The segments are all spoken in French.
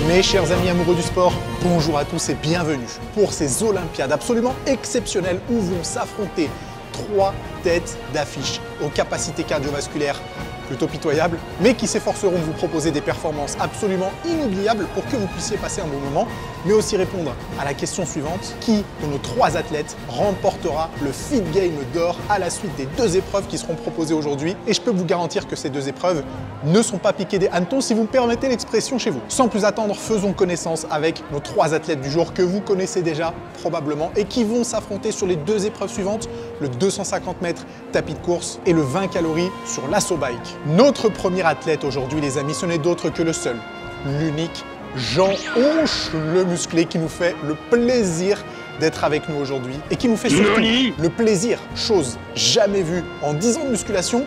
Mes chers amis amoureux du sport, bonjour à tous et bienvenue pour ces Olympiades absolument exceptionnelles où vont s'affronter 3 têtes d'affiche aux capacités cardiovasculaires plutôt pitoyables, mais qui s'efforceront de vous proposer des performances absolument inoubliables pour que vous puissiez passer un bon moment, mais aussi répondre à la question suivante: qui de nos 3 athlètes remportera le Fit Game d'or à la suite des 2 épreuves qui seront proposées aujourd'hui? Et je peux vous garantir que ces 2 épreuves ne sont pas piquées des hannetons, si vous me permettez l'expression chez vous. Sans plus attendre, faisons connaissance avec nos 3 athlètes du jour que vous connaissez déjà probablement et qui vont s'affronter sur les 2 épreuves suivantes, le 250 mètres tapis de course et le 20 calories sur l'assaut bike. Notre premier athlète aujourd'hui, les amis, ce n'est d'autre que le seul, l'unique Jean Honche, le musclé, qui nous fait le plaisir d'être avec nous aujourd'hui et qui nous fait surtout le plaisir, chose jamais vue en 10 ans de musculation,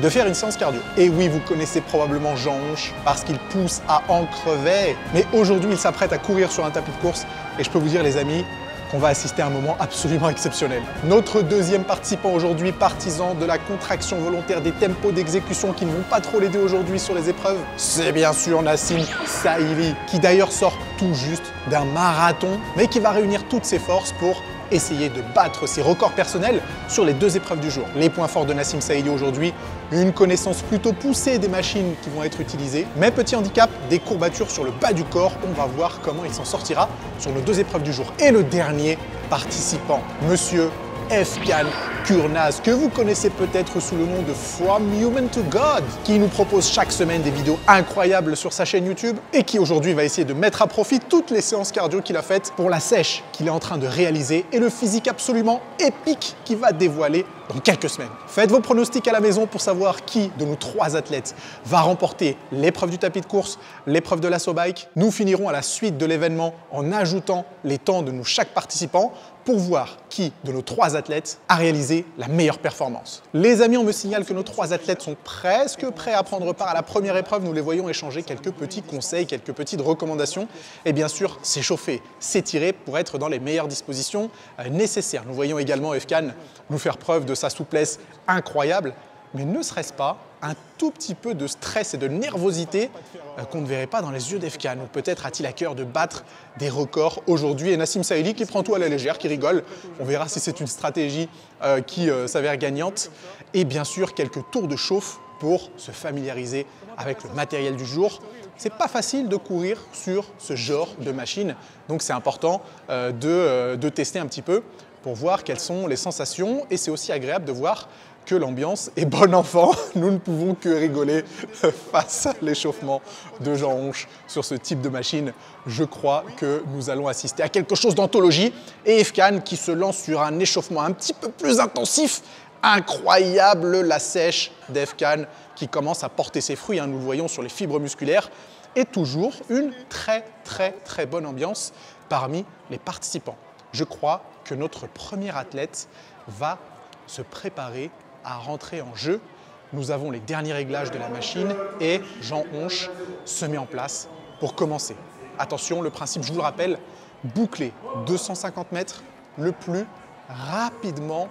de faire une séance cardio. Et oui, vous connaissez probablement Jean Honche parce qu'il pousse à en crever. Mais aujourd'hui, il s'apprête à courir sur un tapis de course et je peux vous dire, les amis, qu'on va assister à un moment absolument exceptionnel. Notre deuxième participant aujourd'hui, partisan de la contraction volontaire des tempos d'exécution qui ne vont pas trop l'aider aujourd'hui sur les épreuves, c'est bien sûr Nassim Saïli, qui d'ailleurs sort tout juste d'un marathon, mais qui va réunir toutes ses forces pour essayer de battre ses records personnels sur les 2 épreuves du jour. Les points forts de Nassim Saïli aujourd'hui, une connaissance plutôt poussée des machines qui vont être utilisées, mais petit handicap, des courbatures sur le bas du corps. On va voir comment il s'en sortira sur nos 2 épreuves du jour. Et le dernier participant, Monsieur Efkan Kurnaz, que vous connaissez peut-être sous le nom de From Human to God, qui nous propose chaque semaine des vidéos incroyables sur sa chaîne YouTube et qui aujourd'hui va essayer de mettre à profit toutes les séances cardio qu'il a faites pour la sèche qu'il est en train de réaliser et le physique absolument épique qu'il va dévoiler dans quelques semaines. Faites vos pronostics à la maison pour savoir qui de nos 3 athlètes va remporter l'épreuve du tapis de course, l'épreuve de l'assaut bike. Nous finirons à la suite de l'événement en ajoutant les temps de chaque participant pour voir qui de nos 3 athlètes a réalisé la meilleure performance. Les amis, on me signale que nos 3 athlètes sont presque prêts à prendre part à la première épreuve. Nous les voyons échanger quelques petits conseils, quelques petites recommandations et bien sûr s'échauffer, s'étirer pour être dans les meilleures dispositions nécessaires. Nous voyons également Efkan nous faire preuve de sa souplesse incroyable, mais ne serait-ce pas un tout petit peu de stress et de nervosité qu'on ne verrait pas dans les yeux d'Efkan? Ou peut-être a-t-il à cœur de battre des records aujourd'hui? Et Nassim Saïli qui prend tout à la légère, qui rigole. On verra si c'est une stratégie qui s'avère gagnante. Et bien sûr, quelques tours de chauffe pour se familiariser avec le matériel du jour. C'est pas facile de courir sur ce genre de machine, donc c'est important de tester un petit peu pour voir quelles sont les sensations. Et c'est aussi agréable de voir que l'ambiance est bon enfant. Nous ne pouvons que rigoler face à l'échauffement de Jean Honche sur ce type de machine. Je crois que nous allons assister à quelque chose d'anthologie. Et Efkan qui se lance sur un échauffement un petit peu plus intensif. Incroyable la sèche d'Efkan qui commence à porter ses fruits, nous le voyons sur les fibres musculaires. Et toujours une très bonne ambiance parmi les participants. Je crois que notre premier athlète va se préparer à rentrer en jeu. Nous avons les derniers réglages de la machine et Jean Honche se met en place pour commencer. Attention, le principe, je vous le rappelle, boucler 250 mètres le plus rapidement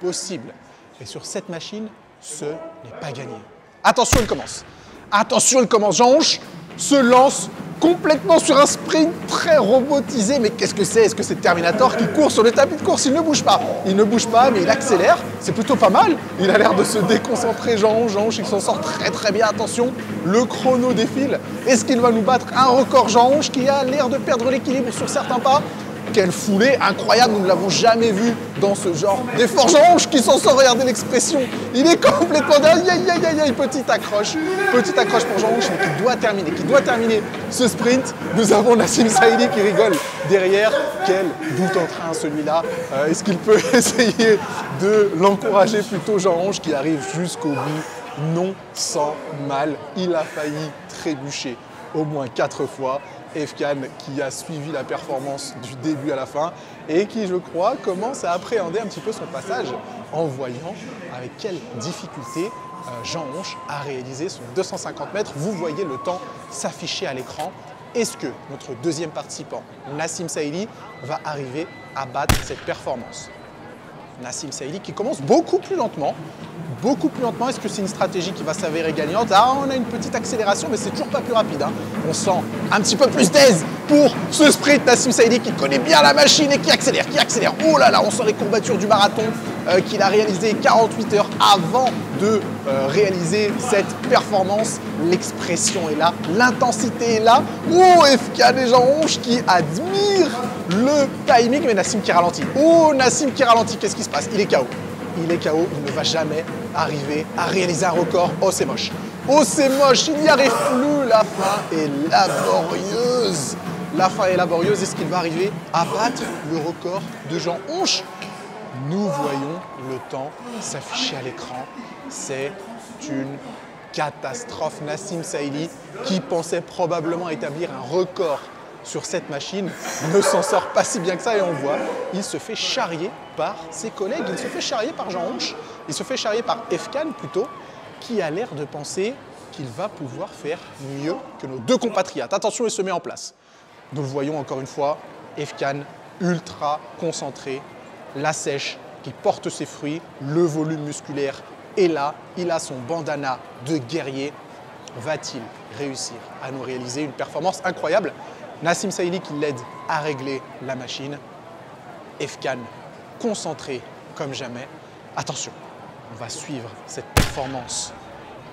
possible. Et sur cette machine, ce n'est pas gagné. Attention, il commence. Attention, il commence. Jean Honche se lance complètement sur un sprint très robotisé. Mais qu'est-ce que c'est? Est-ce que c'est Terminator qui court sur le tapis de course? Il ne bouge pas. Il ne bouge pas, mais il accélère. C'est plutôt pas mal. Il a l'air de se déconcentrer, Jean Honche. Jean Honche, il s'en sort très bien. Attention, le chrono défile. Est-ce qu'il va nous battre un record? Jean Honche qui a l'air de perdre l'équilibre sur certains pas. Quelle foulée incroyable, nous ne l'avons jamais vu dans ce genre d'effort. Jean Honche qui s'en sort, regardez l'expression. Il est complètement aïe, petite accroche pour Jean Honche, mais qui doit terminer ce sprint. Nous avons Nassim Saïli qui rigole derrière. Quel doute en train celui-là. Est-ce qu'il peut essayer de l'encourager plutôt, Jean Honche qui arrive jusqu'au bout, non sans mal. Il a failli trébucher au moins 4 fois. Efkan qui a suivi la performance du début à la fin et qui, je crois, commence à appréhender un petit peu son passage en voyant avec quelle difficulté Jean Honche a réalisé son 250 mètres. Vous voyez le temps s'afficher à l'écran. Est-ce que notre deuxième participant, Nassim Saïli, va arriver à battre cette performance? Nassim Saïli qui commence beaucoup plus lentement. Beaucoup plus lentement. Est-ce que c'est une stratégie qui va s'avérer gagnante? Ah, on a une petite accélération, mais c'est toujours pas plus rapide. Hein. On sent un petit peu plus d'aise pour ce sprint. Nassim Saïli qui connaît bien la machine et qui accélère, Oh là là, on sent les courbatures du marathon qu'il a réalisé 48 heures avant de réaliser cette performance. L'expression est là, l'intensité est là. Oh, FK des gens rouges qui admirent le timing, mais Nassim qui ralentit. Oh, Nassim qui ralentit, qu'est-ce qui se passe? Il est KO. Il est KO, il ne va jamais arriver à réaliser un record. Oh, c'est moche. Oh, c'est moche, il n'y arrive plus. La fin est laborieuse. La fin est laborieuse. Est-ce qu'il va arriver à battre le record de Jean Honche? Nous voyons le temps s'afficher à l'écran. C'est une catastrophe. Nassim Saïli, qui pensait probablement établir un record sur cette machine, ne s'en sort pas si bien que ça et on le voit, il se fait charrier par ses collègues, il se fait charrier par Jean Honche, il se fait charrier par Efkan plutôt, qui a l'air de penser qu'il va pouvoir faire mieux que nos deux compatriotes. Attention, il se met en place. Nous le voyons encore une fois, Efkan ultra concentré, la sèche qui porte ses fruits, le volume musculaire est là, il a son bandana de guerrier. Va-t-il réussir à nous réaliser une performance incroyable? Nassim Saïli qui l'aide à régler la machine. Efkan concentré comme jamais. Attention, on va suivre cette performance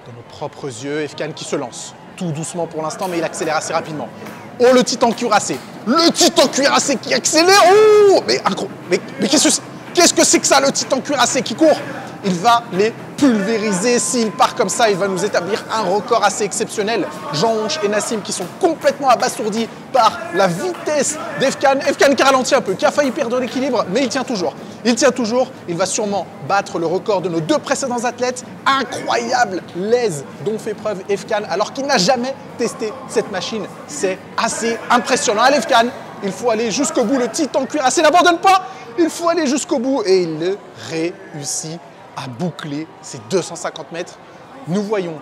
de nos propres yeux. Efkan qui se lance tout doucement pour l'instant, mais il accélère assez rapidement. Oh, le titan cuirassé! Le titan cuirassé qui accélère! Oh, mais qu'est-ce que c'est que ça, le titan cuirassé qui court? Il va les pulvériser. S'il part comme ça, il va nous établir un record assez exceptionnel. Jean Honche et Nassim qui sont complètement abasourdis par la vitesse d'Efkan. Efkan qui ralentit un peu, qui a failli perdre l'équilibre, mais il tient toujours. Il tient toujours. Il va sûrement battre le record de nos deux précédents athlètes. Incroyable l'aise dont fait preuve Efkan alors qu'il n'a jamais testé cette machine. C'est assez impressionnant. Allez Efkan, il faut aller jusqu'au bout. Le titan cuirassé n'abandonne pas. Il faut aller jusqu'au bout et il le réussit à boucler ces 250 mètres. Nous voyons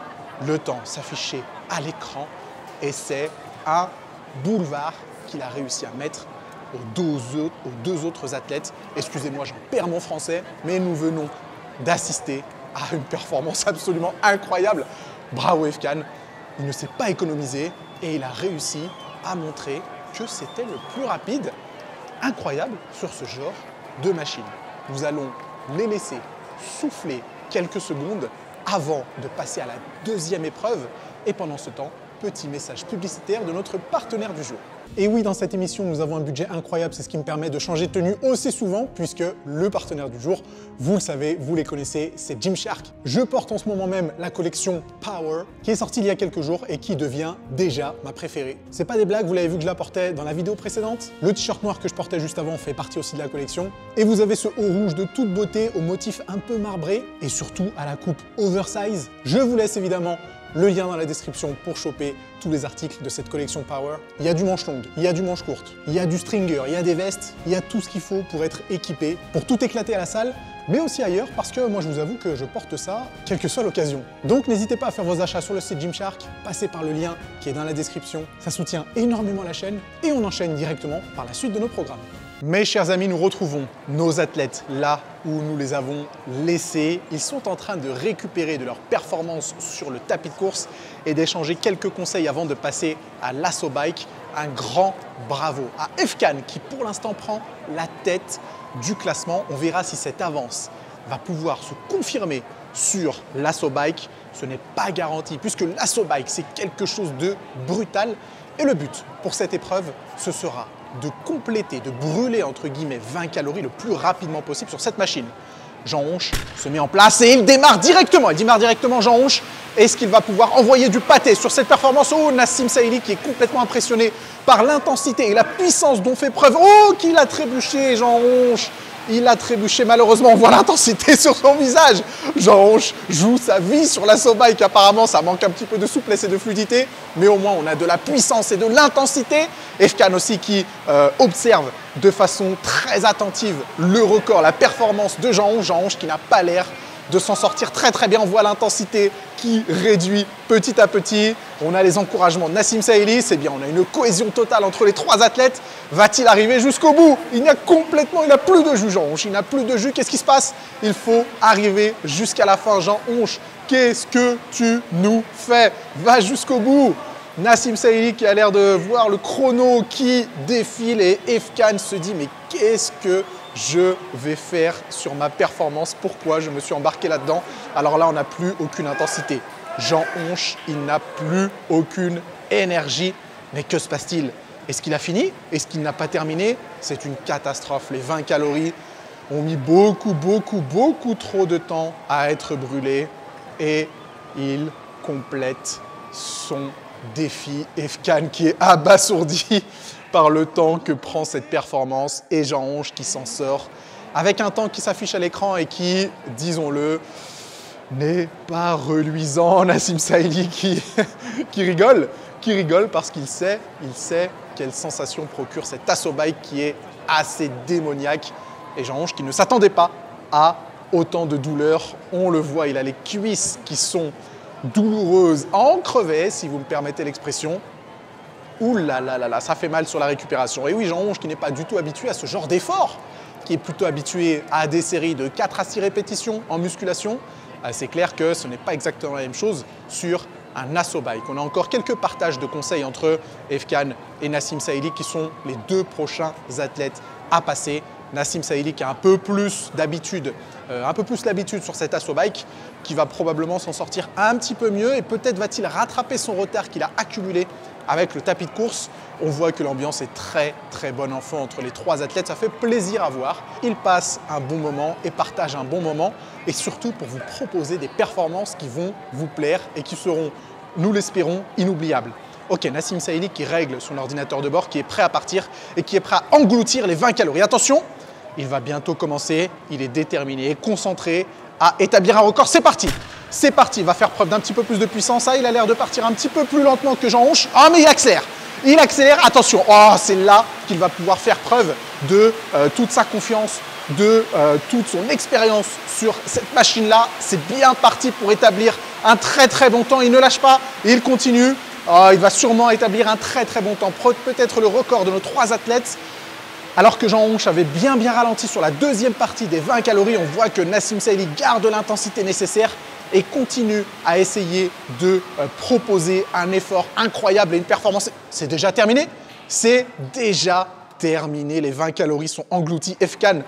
le temps s'afficher à l'écran et c'est un boulevard qu'il a réussi à mettre aux deux autres athlètes. Excusez-moi, j'en perds mon français, mais nous venons d'assister à une performance absolument incroyable. Bravo Efkan, il ne s'est pas économisé et il a réussi à montrer que c'était le plus rapide. Incroyable sur ce genre de machine. Nous allons les laisser souffler quelques secondes avant de passer à la deuxième épreuve. Et pendant ce temps, petit message publicitaire de notre partenaire du jour. Et oui, dans cette émission, nous avons un budget incroyable. C'est ce qui me permet de changer de tenue aussi souvent puisque le partenaire du jour, vous le savez, vous les connaissez, c'est Gymshark. Je porte en ce moment même la collection Power qui est sortie il y a quelques jours et qui devient déjà ma préférée. C'est pas des blagues, vous l'avez vu que je la portais dans la vidéo précédente. Le t-shirt noir que je portais juste avant fait partie aussi de la collection. Et vous avez ce haut rouge de toute beauté au motif un peu marbré et surtout à la coupe oversize. Je vous laisse évidemment le lien dans la description pour choper tous les articles de cette collection Power. Il y a du manche longue, il y a du manche courte, il y a du stringer, il y a des vestes, il y a tout ce qu'il faut pour être équipé, pour tout éclater à la salle, mais aussi ailleurs parce que moi je vous avoue que je porte ça quelle que soit l'occasion. Donc n'hésitez pas à faire vos achats sur le site Gymshark, passez par le lien qui est dans la description, ça soutient énormément la chaîne et on enchaîne directement par la suite de nos programmes. Mes chers amis, nous retrouvons nos athlètes là où nous les avons laissés. Ils sont en train de récupérer de leur performance sur le tapis de course et d'échanger quelques conseils avant de passer à l'assaut bike. Un grand bravo à Efkan qui pour l'instant prend la tête du classement. On verra si cette avance va pouvoir se confirmer sur l'assaut bike. Ce n'est pas garanti puisque l'assaut bike c'est quelque chose de brutal. Et le but pour cette épreuve, ce sera de compléter, de brûler entre guillemets 20 calories le plus rapidement possible sur cette machine. Jean Honche se met en place et il démarre directement. Jean Honche. Est-ce qu'il va pouvoir envoyer du pâté sur cette performance? Oh, Nassim Saïli qui est complètement impressionné par l'intensité et la puissance dont fait preuve. Oh, qu'il a trébuché Jean Honche. Il a trébuché malheureusement, on voit l'intensité sur son visage. Jean Honche joue sa vie sur l'assaut bike. Apparemment, ça manque un petit peu de souplesse et de fluidité, mais au moins on a de la puissance et de l'intensité. Efkan aussi qui observe de façon très attentive le record, la performance de Jean Honche qui n'a pas l'air de s'en sortir très très bien. On voit l'intensité qui réduit petit à petit. On a les encouragements de Nassim Saïli, c'est bien, on a une cohésion totale entre les trois athlètes. Va-t-il arriver jusqu'au bout? Il n'a plus de jus, Jean Honche, il n'a plus de jus. Qu'est-ce qui se passe? Il faut arriver jusqu'à la fin, Jean Honche. Qu'est-ce que tu nous fais? Va jusqu'au bout. Nassim Saïli qui a l'air de voir le chrono qui défile et Efkan se dit mais qu'est-ce que je vais faire sur ma performance? Pourquoi je me suis embarqué là-dedans? Alors là, on n'a plus aucune intensité. Jean Honche, il n'a plus aucune énergie. Mais que se passe-t-il? Est-ce qu'il a fini? Est-ce qu'il n'a pas terminé? C'est une catastrophe. Les 20 calories ont mis beaucoup trop de temps à être brûlées et il complète son défi. Efkan qui est abasourdi par le temps que prend cette performance et Jean Honche qui s'en sort avec un temps qui s'affiche à l'écran et qui, disons-le, n'est pas reluisant. Nassim Saïli qui rigole parce qu'il sait quelle sensation procure cet assaut bike qui est assez démoniaque. Et Jean Honche qui ne s'attendait pas à autant de douleur. On le voit, il a les cuisses qui sont douloureuse, en crevet, si vous me permettez l'expression. Ouh là là là là, ça fait mal sur la récupération. Et oui, Jean Honche qui n'est pas du tout habitué à ce genre d'effort, qui est plutôt habitué à des séries de 4 à 6 répétitions en musculation, c'est clair que ce n'est pas exactement la même chose sur un assaut bike. On a encore quelques partages de conseils entre Efkan et Nassim Saïli qui sont les deux prochains athlètes à passer. Nassim Saïli qui a un peu plus l'habitude sur cet assaut bike, qui va probablement s'en sortir un petit peu mieux et peut-être va-t-il rattraper son retard qu'il a accumulé avec le tapis de course. On voit que l'ambiance est très bonne en fond entre les trois athlètes, ça fait plaisir à voir. Ils passent un bon moment et partagent un bon moment et surtout pour vous proposer des performances qui vont vous plaire et qui seront, nous l'espérons, inoubliables. Ok, Nassim Saïli qui règle son ordinateur de bord, qui est prêt à partir et qui est prêt à engloutir les 20 calories. Attention, il va bientôt commencer, il est déterminé, concentré à établir un record. C'est parti, il va faire preuve d'un petit peu plus de puissance. Ah, il a l'air de partir un petit peu plus lentement que Jean Honche. Ah, mais il accélère, attention. Oh, c'est là qu'il va pouvoir faire preuve de toute sa confiance, de toute son expérience sur cette machine-là. C'est bien parti pour établir un très bon temps. Il ne lâche pas, il continue. Oh, il va sûrement établir un très bon temps, peut-être le record de nos trois athlètes. Alors que Jean Honche avait bien ralenti sur la deuxième partie des 20 calories, on voit que Nassim Saïli garde l'intensité nécessaire et continue à essayer de proposer un effort incroyable et une performance. C'est déjà terminé? C'est déjà terminé. Les 20 calories sont englouties. Efkan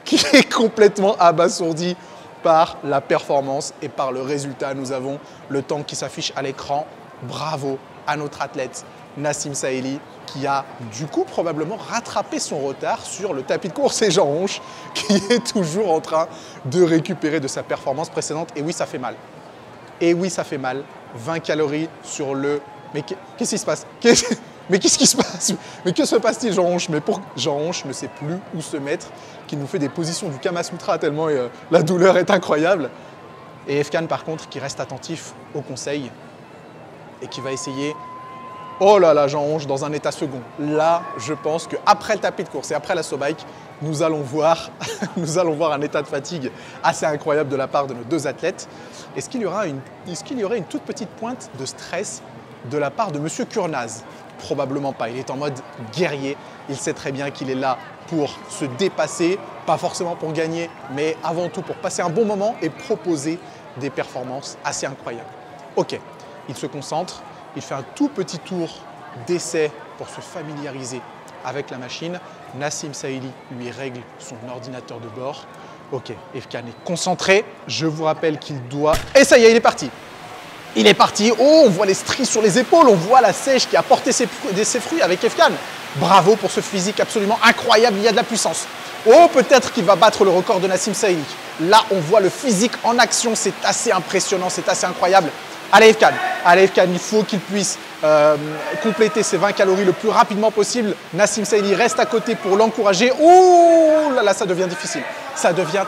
qui est complètement abasourdi par la performance et par le résultat. Nous avons le temps qui s'affiche à l'écran. Bravo à notre athlète Nassim Saïli qui a du coup probablement rattrapé son retard sur le tapis de course et Jean Honche qui est toujours en train de récupérer de sa performance précédente. Et oui, ça fait mal. Et oui, ça fait mal. 20 calories sur le... Mais qu'est-ce qui se passe? Mais qu'est-ce qui se passe? Mais que se passe-t-il, Jean Honche? Mais pour Jean Honche ne sait plus où se mettre, qu'il nous fait des positions du Kama Sutra tellement la douleur est incroyable. Et Efkan, par contre, qui reste attentif aux conseils et qui va essayer... Oh là là, Jean Honche dans un état second. Là, je pense qu'après le tapis de course et après l'assaut bike, nous allons voir un état de fatigue assez incroyable de la part de nos deux athlètes. Est-ce qu'il y aurait une toute petite pointe de stress de la part de Monsieur Kurnaz? Probablement pas. Il est en mode guerrier. Il sait très bien qu'il est là pour se dépasser, pas forcément pour gagner, mais avant tout pour passer un bon moment et proposer des performances assez incroyables. Ok, il se concentre. Il fait un tout petit tour d'essai pour se familiariser avec la machine. Nassim Saïli lui règle son ordinateur de bord. Ok, Efkan est concentré. Je vous rappelle qu'il doit... Et ça y est, il est parti. Il est parti. Oh, on voit les stries sur les épaules. On voit la sèche qui a porté ses fruits avec Efkan. Bravo pour ce physique absolument incroyable. Il y a de la puissance. Oh, peut-être qu'il va battre le record de Nassim Saïli. Là, on voit le physique en action. C'est assez impressionnant, c'est assez incroyable. Allez Efkan, il faut qu'il puisse compléter ses 20 calories le plus rapidement possible. Nassim Saïli reste à côté pour l'encourager. Oh là là, ça devient difficile. Ça devient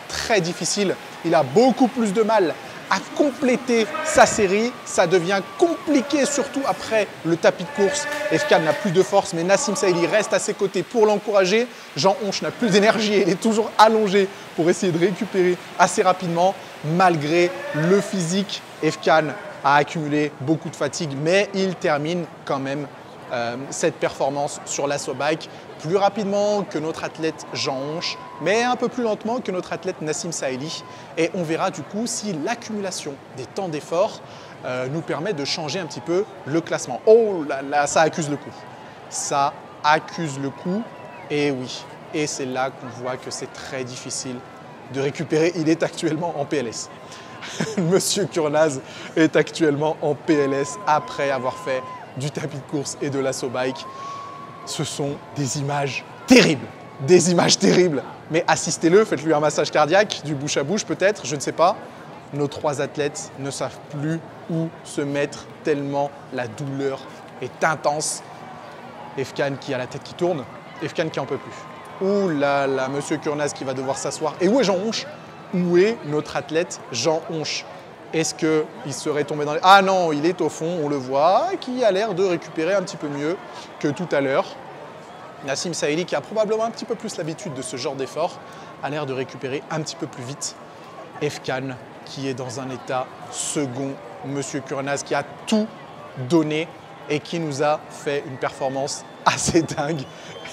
très difficile. Il a beaucoup plus de mal à compléter sa série. Ça devient compliqué, surtout après le tapis de course. Efkan n'a plus de force, mais Nassim Saïli reste à ses côtés pour l'encourager. Jean Honch n'a plus d'énergie, il est toujours allongé pour essayer de récupérer assez rapidement. Malgré le physique, Efkan a accumulé beaucoup de fatigue, mais il termine quand même cette performance sur l'assaut bike plus rapidement que notre athlète Jean Honch, mais un peu plus lentement que notre athlète Nassim Saïli. Et on verra du coup si l'accumulation des temps d'effort nous permet de changer un petit peu le classement. Oh là là, ça accuse le coup. Ça accuse le coup, et oui. Et c'est là qu'on voit que c'est très difficile de récupérer. Il est actuellement en PLS. Monsieur Kurnaz est actuellement en PLS après avoir fait du tapis de course et de l'assaut bike. Ce sont des images terribles, mais assistez-le, faites-lui un massage cardiaque, du bouche à bouche peut-être, je ne sais pas. Nos 3 athlètes ne savent plus où se mettre tellement la douleur est intense. Efkan qui a la tête qui tourne, Efkan qui en peut plus. Ouh là là, Monsieur Kurnaz qui va devoir s'asseoir. Et où est Jean Honch? Où est notre athlète Jean Honch? Est-ce qu'il serait tombé dans les... Ah non, il est au fond, on le voit, qui a l'air de récupérer un petit peu mieux que tout à l'heure. Nassim Saïli, qui a probablement un petit peu plus l'habitude de ce genre d'effort, a l'air de récupérer un petit peu plus vite. Efkan, qui est dans un état second. Monsieur Kurnaz, qui a tout donné et qui nous a fait une performance assez dingue.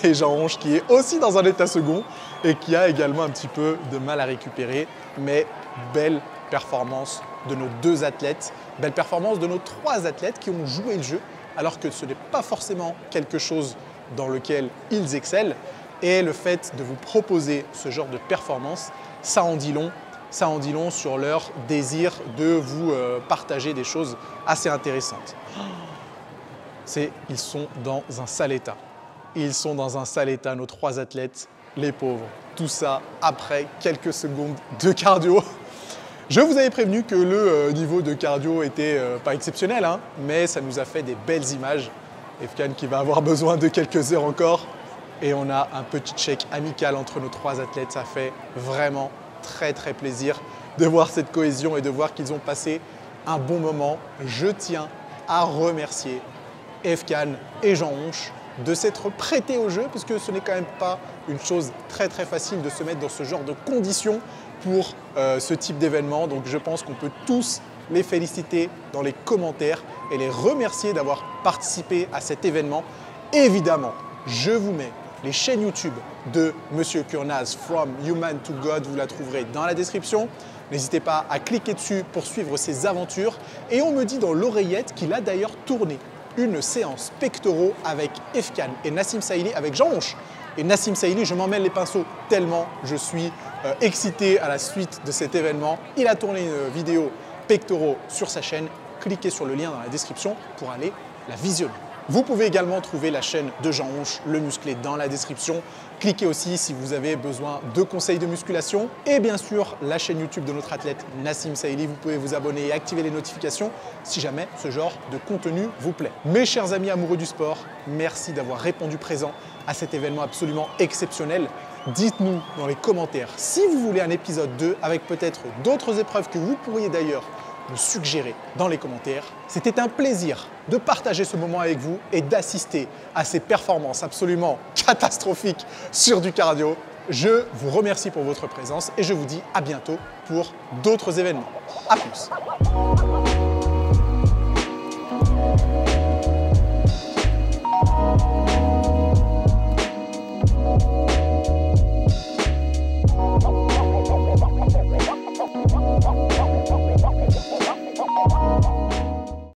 Et Jean Honch, qui est aussi dans un état second et qui a également un petit peu de mal à récupérer. Mais belle performance de nos 2 athlètes, belle performance de nos 3 athlètes qui ont joué le jeu, alors que ce n'est pas forcément quelque chose dans lequel ils excellent. Et le fait de vous proposer ce genre de performance, ça en dit long. Ça en dit long sur leur désir de vous partager des choses assez intéressantes. Ils sont dans un sale état. Ils sont dans un sale état, nos 3 athlètes, les pauvres. Tout ça après quelques secondes de cardio. Je vous avais prévenu que le niveau de cardio était pas exceptionnel, hein, mais ça nous a fait des belles images. Efkan qui va avoir besoin de quelques heures encore. Et on a un petit check amical entre nos 3 athlètes. Ça fait vraiment très très plaisir de voir cette cohésion et de voir qu'ils ont passé un bon moment. Je tiens à remercier Efkan et Jean Honch de s'être prêtés au jeu, parce que ce n'est quand même pas une chose très très facile de se mettre dans ce genre de conditions pour ce type d'événement. Donc je pense qu'on peut tous les féliciter dans les commentaires et les remercier d'avoir participé à cet événement. Évidemment, je vous mets les chaînes YouTube de Monsieur Kurnaz, From Human to God, vous la trouverez dans la description. N'hésitez pas à cliquer dessus pour suivre ses aventures. Et on me dit dans l'oreillette qu'il a d'ailleurs tourné une séance pectoraux avec Efkan et Nassim Saïli avec Jean Honch. Et Nassim Saïli, je m'en mêle les pinceaux tellement je suis excité à la suite de cet événement. Il a tourné une vidéo pectoraux sur sa chaîne. Cliquez sur le lien dans la description pour aller la visionner. Vous pouvez également trouver la chaîne de Jean Honch, le musclé, dans la description. Cliquez aussi si vous avez besoin de conseils de musculation. Et bien sûr, la chaîne YouTube de notre athlète Nassim Saïli. Vous pouvez vous abonner et activer les notifications si jamais ce genre de contenu vous plaît. Mes chers amis amoureux du sport, merci d'avoir répondu présent à cet événement absolument exceptionnel. Dites-nous dans les commentaires si vous voulez un épisode 2 avec peut-être d'autres épreuves que vous pourriez d'ailleurs me suggérer dans les commentaires. C'était un plaisir de partager ce moment avec vous et d'assister à ces performances absolument catastrophiques sur du cardio. Je vous remercie pour votre présence et je vous dis à bientôt pour d'autres événements. À plus.